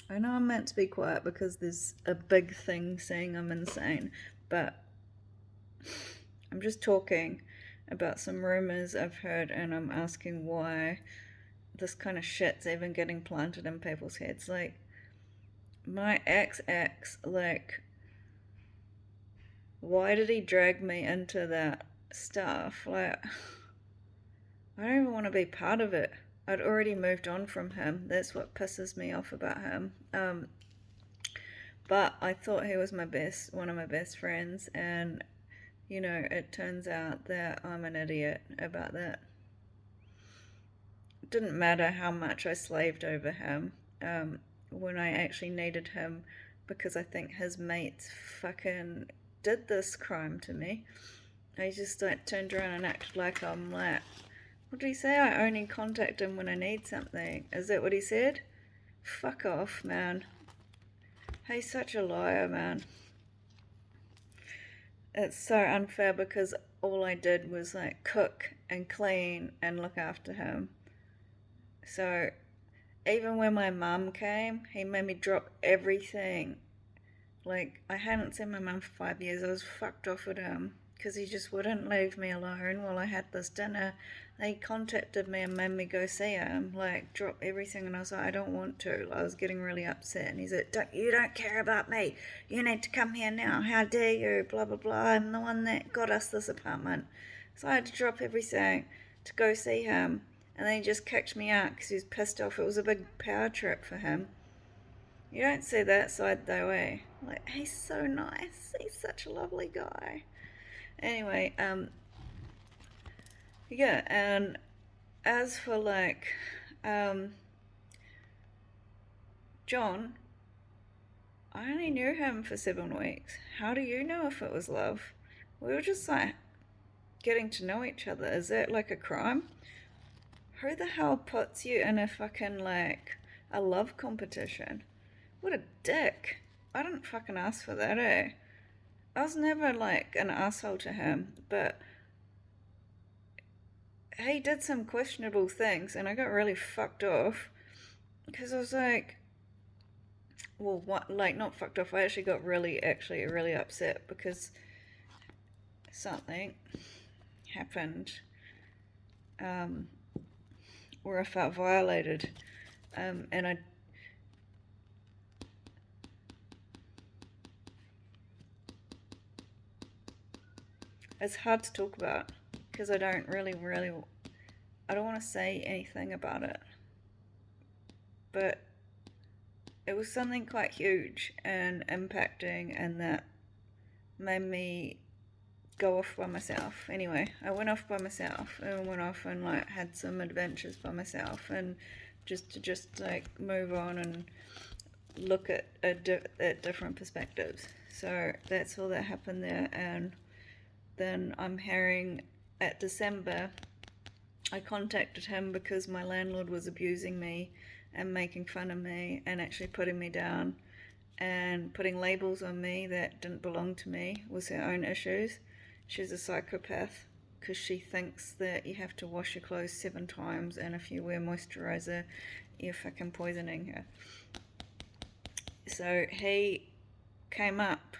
I know I'm meant to be quiet because there's a big thing saying I'm insane, but I'm just talking about some rumors I've heard and I'm asking why this kind of shit's even getting planted in people's heads. Like, my ex, like, why did he drag me into that stuff? Like, I don't even want to be part of it. I'd already moved on from him. That's what pisses me off about him. But I thought he was one of my best friends, and it turns out that I'm an idiot about that. It didn't matter how much I slaved over him when I actually needed him because I think his mates fucking did this crime to me. I just like turned around and acted like I'm like, what did he say? I only contact him when I need something. Is that what he said? Fuck off, man. He's such a liar, man. It's so unfair because all I did was like cook and clean and look after him. So even when my mum came, he made me drop everything. Like, I hadn't seen my mum for 5 years. I was fucked off with him because he just wouldn't leave me alone while I had this dinner. They contacted me and made me go see him, like, drop everything. And I was like, I don't want to. I was getting really upset. And he's like, you don't care about me. You need to come here now. How dare you? Blah, blah, blah. I'm the one that got us this apartment. So I had to drop everything to go see him. And then he just kicked me out because he was pissed off. It was a big power trip for him. You don't see that side though, eh? Like, he's so nice. He's such a lovely guy. Anyway, yeah, and as for like, John, I only knew him for 7 weeks. How do you know if it was love? We were just like getting to know each other. Is that like a crime? Who the hell puts you in a fucking like a love competition? What a dick. I didn't fucking ask for that, eh? I was never like an asshole to him, but he did some questionable things and I got really fucked off because I was like, well, what, like, not fucked off. I actually got really upset because something happened um, where I felt violated. And it's hard to talk about because I don't really, I don't want to say anything about it. But it was something quite huge and impacting, and that made me go off by myself. Anyway, I went off by myself and went off and like had some adventures by myself, and just like move on and look at different perspectives. So that's all that happened there, and then I'm hearing at December I contacted him because my landlord was abusing me and making fun of me and actually putting me down and putting labels on me that didn't belong to me with her own issues. She's a psychopath because she thinks that you have to wash your clothes 7 times, and if you wear moisturizer, you're fucking poisoning her. So he came up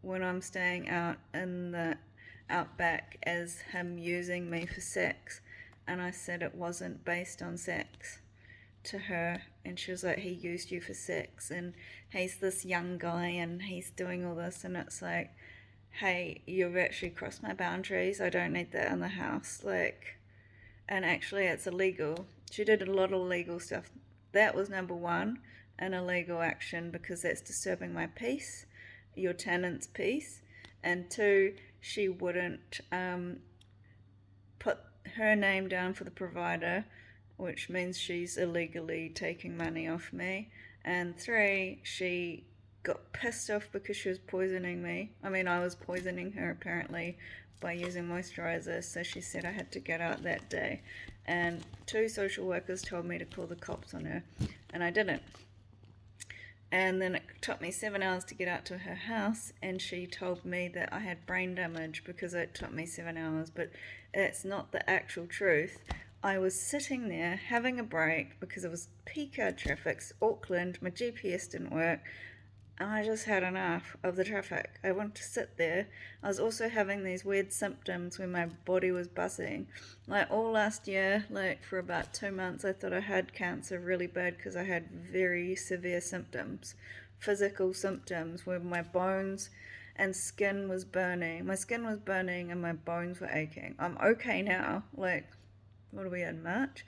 when I'm staying out in the outback as him using me for sex, and I said it wasn't based on sex to her, and she was like, he used you for sex and he's this young guy and he's doing all this, and it's like, hey, you've actually crossed my boundaries. I don't need that in the house. Like, and actually it's illegal. She did a lot of illegal stuff. That was number one, an illegal action, because that's disturbing my peace, your tenant's peace. And two, she wouldn't put her name down for the provider, which means she's illegally taking money off me. And three, she got pissed off because she was poisoning me. I mean, I was poisoning her apparently by using moisturizer, so she said I had to get out that day. And 2 social workers told me to call the cops on her, and I didn't. And then it took me 7 hours to get out to her house, and she told me that I had brain damage because it took me 7 hours, but it's not the actual truth. I was sitting there having a break because it was peak hour traffic, Auckland, my GPS didn't work, and I just had enough of the traffic. I wanted to sit there. I was also having these weird symptoms where my body was buzzing. Like all last year, like for about 2 months, I thought I had cancer really bad because I had very severe symptoms, physical symptoms where my bones and skin was burning. My skin was burning and my bones were aching. I'm okay now. Like, what are we in, March?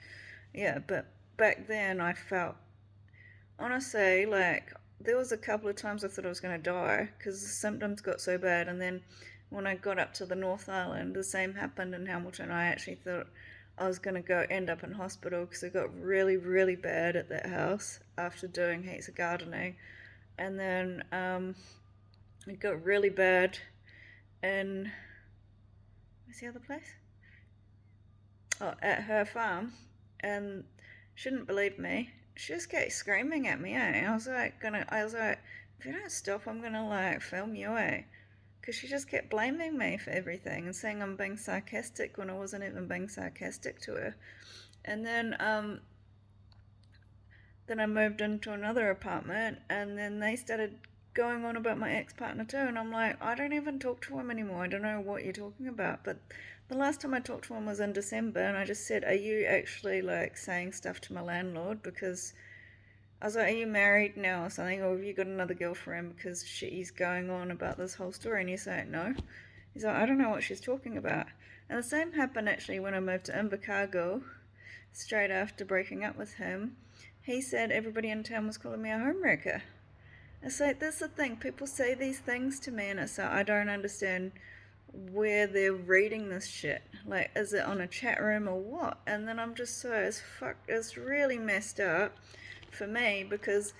Yeah, but back then I felt, honestly, like there was a couple of times I thought I was going to die because the symptoms got so bad. And then when I got up to the North Island, the same happened in Hamilton. I actually thought I was going to go end up in hospital because it got really, really bad at that house after doing heaps of gardening. And then it got really bad in, where's the other place? Oh, at her farm. And shouldn't believe me. She just kept screaming at me, eh? I was like, if you don't stop, I'm gonna like film you, eh? Because she just kept blaming me for everything and saying I'm being sarcastic when I wasn't even being sarcastic to her. And then I moved into another apartment, and then they started going on about my ex-partner too, and I'm like, I don't even talk to him anymore. I don't know what you're talking about. But the last time I talked to him was in December, and I just said, are you actually like saying stuff to my landlord? Because I was like, are you married now or something, or have you got another girlfriend? Because she's going on about this whole story. And he's like, no. He's like, I don't know what she's talking about. And the same happened actually when I moved to Invercargill, straight after breaking up with him. He said everybody in town was calling me a homewrecker. It's like, that's the thing. People say these things to me, and it's like, I don't understand where they're reading this shit. Like, is it on a chat room or what? And then I'm just so, it's really messed up for me because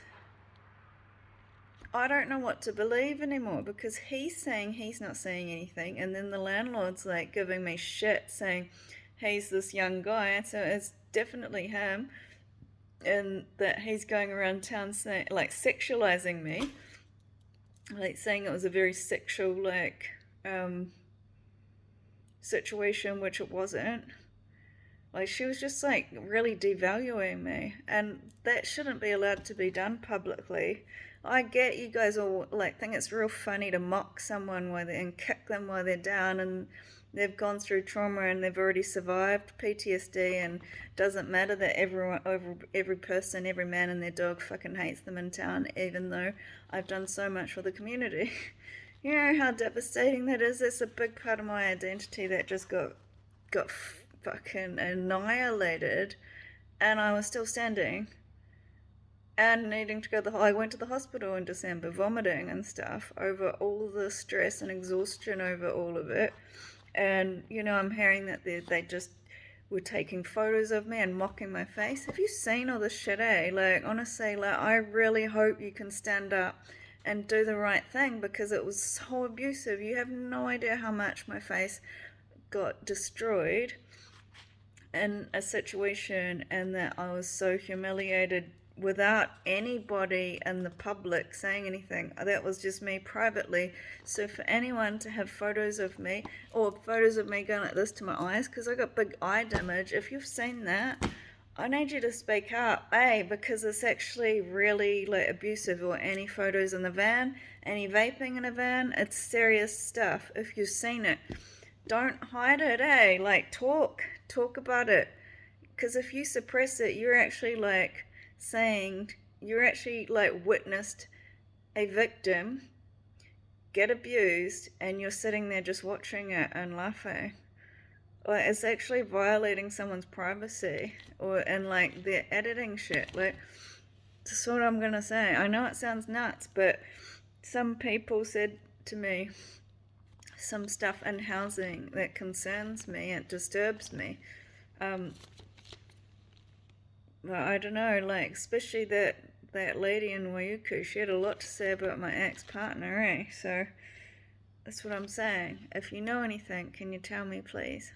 I don't know what to believe anymore because he's saying he's not saying anything, and then the landlord's like giving me shit saying he's this young guy, so it's definitely him, and that he's going around town saying, like, sexualizing me, like saying it was a very sexual, like, situation, which it wasn't. Like, she was just like really devaluing me, and that shouldn't be allowed to be done publicly. I get you guys all like think it's real funny to mock someone while and kick them while they're down and they've gone through trauma and they've already survived PTSD, and doesn't matter that every person, every man and their dog fucking hates them in town, even though I've done so much for the community. You know how devastating that is? That's a big part of my identity that just got fucking annihilated, and I was still standing and needing to go to I went to the hospital in December, vomiting and stuff over all the stress and exhaustion over all of it. And you know, I'm hearing that they just were taking photos of me and mocking my face. Have you seen all this shit, eh? Like, honestly, like, I really hope you can stand up and do the right thing because it was so abusive. You have no idea how much my face got destroyed in a situation, and that I was so humiliated without anybody in the public saying anything. That was just me privately. So for anyone to have photos of me or photos of me going like this to my eyes, because I got big eye damage, if you've seen that, I need you to speak up, because it's actually really like abusive. Or any photos in the van, any vaping in a van, it's serious stuff. If you've seen it, don't hide it, like talk about it, because if you suppress it, you're actually like saying you're actually like witnessed a victim get abused and you're sitting there just watching it and laughing. Like, it's actually violating someone's privacy, and like they're editing shit. Like, that's what I'm gonna say. I know it sounds nuts, but some people said to me some stuff in housing that concerns me, it disturbs me. But I don't know, like, especially that lady in Waiuku, she had a lot to say about my ex-partner, So that's what I'm saying. If you know anything, can you tell me, please?